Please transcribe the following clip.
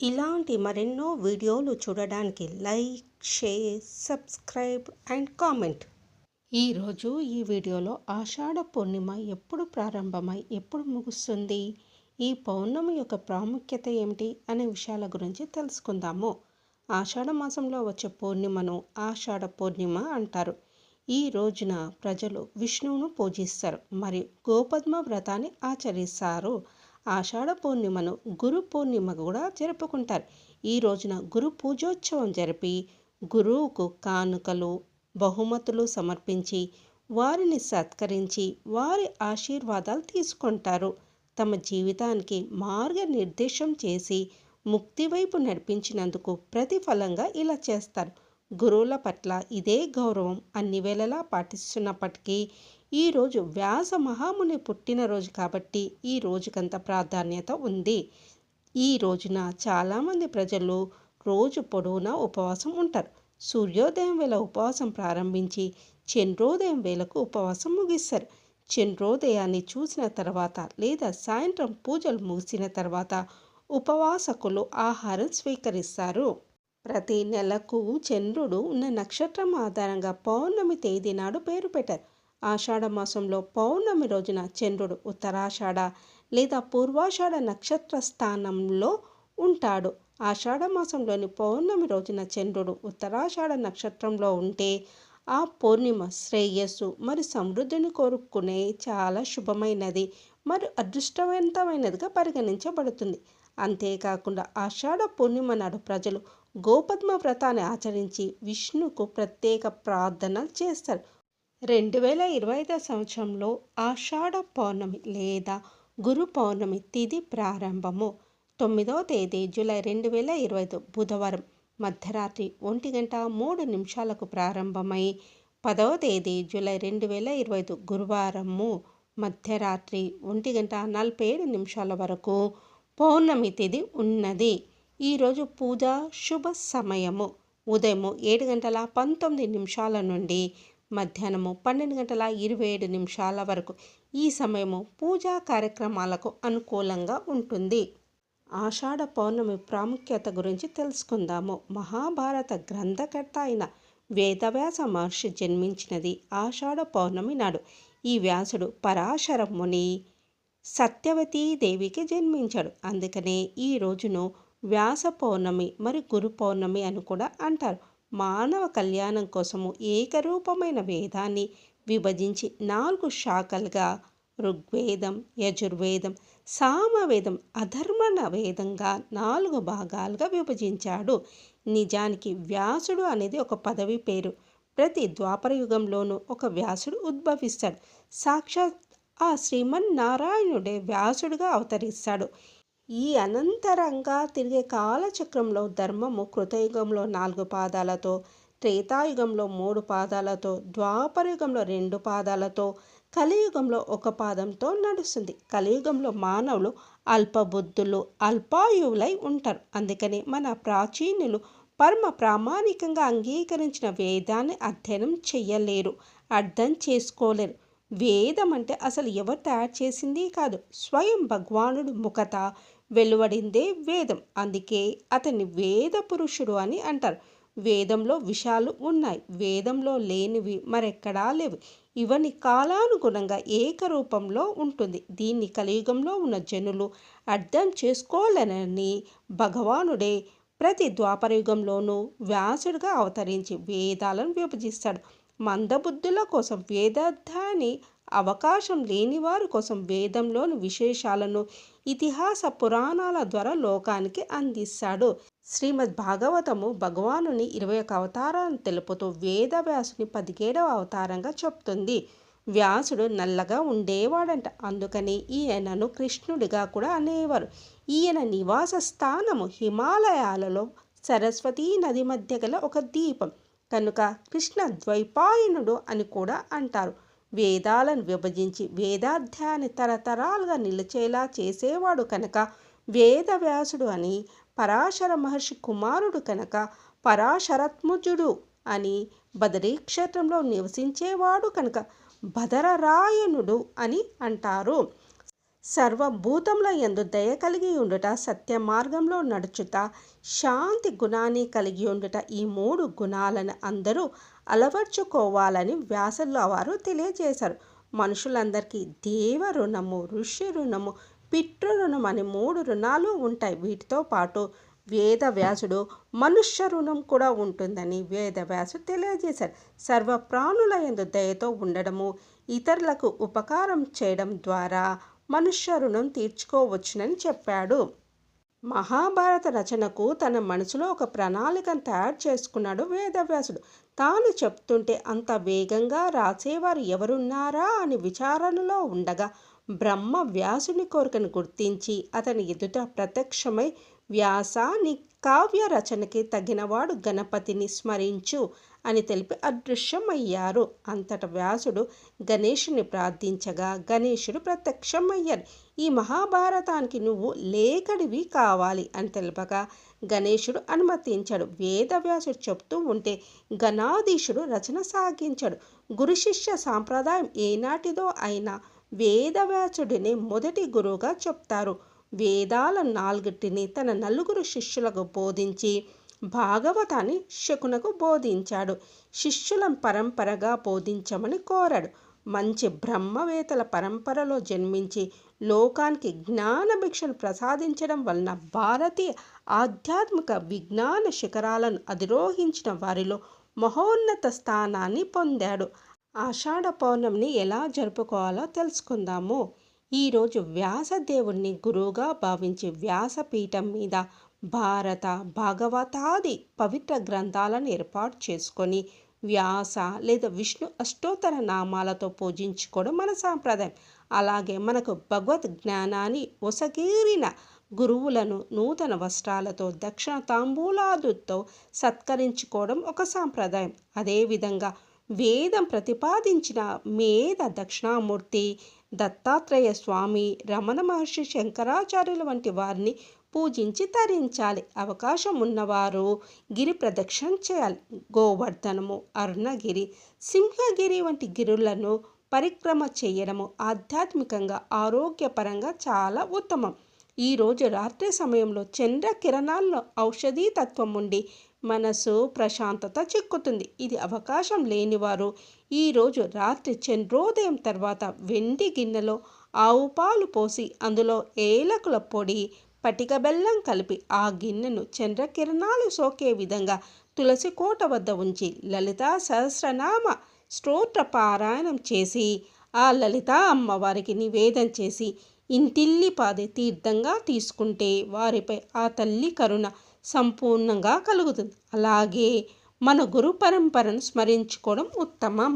ఇలాంటి మరెన్నో వీడియోలు చూడడానికి like, share, subscribe and comment. ఈరోజు ఈ వీడియోలో ఆషాఢ పూర్ణిమ ఎప్పుడు ప్రారంభమై ఎప్పుడు ముగుస్తుంది, ఈ పౌర్ణమి యొక్క ప్రాముఖ్యత ఏమిటి అనే విషయాల గురించి తెలుసుకుందాము. ఆషాఢ మాసంలో వచ్చే పూర్ణిమను ఆషాఢ పూర్ణిమ అంటారు. ఈ రోజున ప్రజలు విష్ణువును పూజిస్తారు మరియు గోపద్మ వ్రతాన్ని ఆచరిస్తారు. ఆషాఢ పూర్ణిమను గురు పూర్ణిమ కూడా జరుపుకుంటారు. ఈ రోజున గురు పూజోత్సవం జరిపి గురువుకు కానుకలు, బహుమతులు సమర్పించి వారిని సత్కరించి వారి ఆశీర్వాదాలు తీసుకుంటారు. తమ జీవితానికి మార్గనిర్దేశం చేసి ముక్తి వైపు నడిపించినందుకు ప్రతిఫలంగా ఇలా చేస్తారు. గురువుల పట్ల ఇదే గౌరవం అన్ని వేళలా పాటిస్తున్నప్పటికీ ఈరోజు వ్యాస మహాముని పుట్టినరోజు కాబట్టి ఈ రోజుకంత ప్రాధాన్యత ఉంది. ఈ రోజున చాలామంది ప్రజలు రోజు పొడవునా ఉపవాసం ఉంటారు. సూర్యోదయం వేళ ఉపవాసం ప్రారంభించి చంద్రోదయం వేళకు ఉపవాసం ముగిస్తారు. చంద్రోదయాన్ని చూసిన తర్వాత లేదా సాయంత్రం పూజలు ముగిసిన తర్వాత ఉపవాసకులు ఆహారం స్వీకరిస్తారు. ప్రతి నెలకు చంద్రుడు ఉన్న నక్షత్రం ఆధారంగా పౌర్ణమి తేదీ నాడు పేరు పెట్టారు. ఆషాఢ మాసంలో పౌర్ణమి రోజున చంద్రుడు ఉత్తరాషాఢ లేదా పూర్వాషాఢ నక్షత్ర స్థానంలో ఉంటాడు. ఆషాఢ మాసంలోని పౌర్ణమి రోజున చంద్రుడు ఉత్తరాషాఢ నక్షత్రంలో ఉంటే ఆ పూర్ణిమ శ్రేయస్సు మరియు సమృద్ధిని కోరుకునే చాలా శుభమైనది మరియు అదృష్టవంతమైనదిగా పరిగణించబడుతుంది. అంతేకాకుండా ఆషాఢ పూర్ణిమ నాడు ప్రజలు గోపద్మ వ్రతాన్ని ఆచరించి విష్ణుకు ప్రత్యేక ప్రార్థనలు చేస్తారు. 2025 సంవత్సరంలో ఆషాఢ పౌర్ణమి లేదా గురు పౌర్ణమి తిథి ప్రారంభము 9వ తేదీ జూలై 2025 బుధవారం మధ్యరాత్రి 1:03 ప్రారంభమై 10వ తేదీ జూలై 2025 గురువారము మధ్యరాత్రి 1:47 వరకు పౌర్ణమి తిథి ఉన్నది. ఈరోజు పూజ శుభ సమయము ఉదయం 7:19 నుండి మధ్యాహ్నము 12:27 వరకు. ఈ సమయము పూజా కార్యక్రమాలకు అనుకూలంగా ఉంటుంది. ఆషాఢ పౌర్ణమి ప్రాముఖ్యత గురించి తెలుసుకుందాము. మహాభారత గ్రంథకర్త అయిన వేదవ్యాస మహర్షి జన్మించినది ఆషాఢ పౌర్ణమి నాడు. ఈ వ్యాసుడు పరాశర ముని సత్యవతీ దేవికి జన్మించాడు. అందుకనే ఈ రోజును వ్యాస పౌర్ణమి మరియు గురు పౌర్ణమి అని కూడా అంటారు. మానవ కళ్యాణం కోసము ఏకరూపమైన వేదాన్ని విభజించి 4 శాఖలుగా ఋగ్వేదం, యజుర్వేదం, సామవేదం, అధర్వణ వేదంగా 4 భాగాలుగా విభజించాడు. నిజానికి వ్యాసుడు అనేది ఒక పదవి పేరు. ప్రతి ద్వాపర యుగంలోనూ ఒక వ్యాసుడు ఉద్భవిస్తాడు. సాక్షాత్ ఆ శ్రీమన్నారాయణుడే వ్యాసుడిగా అవతరిస్తాడు. ఈ అనంతరంగా తిరిగే కాలచక్రంలో ధర్మము కృతయుగంలో 4 పాదాలతో, త్రేతాయుగంలో 3 పాదాలతో, ద్వాపరయుగంలో 2 పాదాలతో, కలియుగంలో 1 పాదంతో నడుస్తుంది. కలియుగంలో మానవులు అల్పబుద్ధులు, అల్పాయువులై ఉంటారు. అందుకని మన ప్రాచీనులు పరమ ప్రామాణికంగా అంగీకరించిన వేదాన్ని అధ్యయనం చెయ్యలేరు, అర్థం చేసుకోలేరు. వేదం అంటే అసలు ఎవరు తయారు చేసింది కాదు, స్వయం భగవానుడు ముఖత వెలువడిందే వేదం. అందుకే అతన్ని వేద పురుషుడు అని అంటారు. వేదంలో విషయాలు ఉన్నాయి, వేదంలో లేనివి మరెక్కడా లేవు. ఇవన్నీ కాలానుగుణంగా ఏకరూపంలో ఉంటుంది. దీన్ని కలియుగంలో ఉన్న జనులు అర్థం చేసుకోలేనని భగవానుడే ప్రతి ద్వాపరయుగంలోనూ వ్యాసుడిగా అవతరించి వేదాలను విభజిస్తాడు. మందబుద్ధుల కోసం వేదాధ్యాయాన్ని, అవకాశం లేని వారి కోసం వేదంలోని విశేషాలను ఇతిహాస పురాణాల ద్వారా లోకానికి అందిస్తాడు. శ్రీమద్ భాగవతము భగవానుని 21 అవతారాలను తెలుపుతూ వేదవ్యాసుని 17వ అవతారంగా చెప్తుంది. వ్యాసుడు నల్లగా ఉండేవాడంట. అందుకని ఈయనను కృష్ణుడిగా కూడా అనేవారు. ఈయన నివాస స్థానము హిమాలయాలలో సరస్వతీ నది మధ్య గల ఒక ద్వీపం కనుక కృష్ణ ద్వైపాయనుడు అని కూడా అంటారు. వేదాలను విభజించి వేదాధ్యాయాన్ని తరతరాలుగా నిలిచేలా చేసేవాడు కనుక వేదవ్యాసుడు అని, పరాశర మహర్షి కుమారుడు కనుక పరాశరాత్మజుడు అని, బదరీ క్షేత్రంలో నివసించేవాడు కనుక బదరరాయణుడు అని అంటారు. సర్వభూతముల యందు దయ కలిగి ఉండుట, సత్య మార్గంలో నడుచుట, శాంతి గుణాన్ని కలిగి ఉండుట, ఈ 3 గుణాలను అందరూ అలవర్చుకోవాలని వ్యాసుల వారు తెలియజేశారు. మనుషులందరికీ దేవ రుణము, ఋషి రుణము, పితృ రుణం అని 3 రుణాలు ఉంటాయి. వీటితో పాటు వేదవ్యాసుడు మనుష్య రుణం కూడా ఉంటుందని వేదవ్యాసుడు తెలియజేశారు. సర్వ ప్రాణుల యందు దయతో ఉండడము, ఇతరులకు ఉపకారం చేయడం ద్వారా మనుష్య రుణం తీర్చుకోవచ్చునని చెప్పాడు. మహాభారత రచనకు తన మనసులో ఒక ప్రణాళికను తయారు చేసుకున్నాడు వేదవ్యాసుడు. తాను చెప్తుంటే అంత వేగంగా రాసేవారు ఎవరున్నారా అని విచారణలో ఉండగా బ్రహ్మ వ్యాసుని కోరికను గుర్తించి అతని ఎదుట ప్రత్యక్షమై, వ్యాస, నీ కావ్య రచనకి తగినవాడు గణపతిని స్మరించు అని తెలిపి అదృశ్యమయ్యారు. అంతట వ్యాసుడు గణేశుని ప్రార్థించగా గణేశుడు ప్రత్యక్షమయ్యారు. ఈ మహాభారతానికి నువ్వు లేఖడివి కావాలి అని తెలుపగా గణేశుడు అనుమతించాడు. వేదవ్యాసుడు చెప్తూ ఉంటే గణాధీశుడు రచన సాగించాడు. గురు శిష్య సాంప్రదాయం ఏనాటిదో అయినా వేదవ్యాసుడిని మొదటి గురువుగా చెప్తారు. వేదాల 4టిని తన 4 శిష్యులకు బోధించి భాగవతాన్ని శకునకు బోధించాడు. శిష్యులను పరంపరగా బోధించమని కోరాడు. మంచి బ్రహ్మవేత్తల పరంపరలో జన్మించి లోకానికి జ్ఞాన భిక్షను ప్రసాదించడం వలన భారతీయ ఆధ్యాత్మిక విజ్ఞాన శిఖరాలను అధిరోహించిన వారిలో మహోన్నత స్థానాన్ని పొందాడు. ఆషాఢ పౌర్ణమిని ఎలా జరుపుకోవాలో తెలుసుకుందాము. ఈరోజు వ్యాసదేవుణ్ణి గురువుగా భావించి వ్యాసపీఠం మీద భారత, భాగవతాది పవిత్ర గ్రంథాలను ఏర్పాటు చేసుకొని వ్యాస లేదా విష్ణు అష్టోత్తర నామాలతో పూజించుకోవడం మన సాంప్రదాయం. అలాగే మనకు భగవద్ జ్ఞానాన్ని ఒసగిరిన గురువులను నూతన వస్త్రాలతో దక్షిణ తాంబూలాదుతో సత్కరించుకోవడం ఒక సాంప్రదాయం. అదేవిధంగా వేదం ప్రతిపాదించిన మేధ దక్షిణామూర్తి, దత్తాత్రేయ స్వామి, రమణ మహర్షి, శంకరాచార్యుల వంటి వారిని పూజించి తరించాలి. అవకాశం ఉన్నవారు గిరి ప్రదక్షిణ చేయాలి. గోవర్ధనము, అరుణగిరి, సింహగిరి వంటి గిరులను పరిక్రమ చేయడము ఆధ్యాత్మికంగా, ఆరోగ్యపరంగా చాలా ఉత్తమం. ఈరోజు రాత్రి సమయంలో చంద్ర కిరణాల్లో ఔషధీ తత్వం ఉండి మనసు ప్రశాంతత చిక్కుతుంది. ఇది అవకాశం లేనివారు ఈరోజు రాత్రి చంద్రోదయం తర్వాత వెండి గిన్నెలో ఆవు పాలు పోసి అందులో ఏలకుల పొడి, పటిక బెల్లం కలిపి ఆ గిన్నెను చంద్రకిరణాలు సోకే విధంగా తులసి కోట వద్ద ఉంచి లలితా సహస్రనామ స్తోత్ర పారాయణం చేసి ఆ లలితా అమ్మవారికి నివేదన చేసి ఇంటిల్లిపాది తీర్థంగా తీసుకుంటే వారిపై ఆ తల్లి కరుణ సంపూర్ణంగా కలుగుతుంది. అలాగే మన గురు పరంపరను స్మరించుకోవడం ఉత్తమం.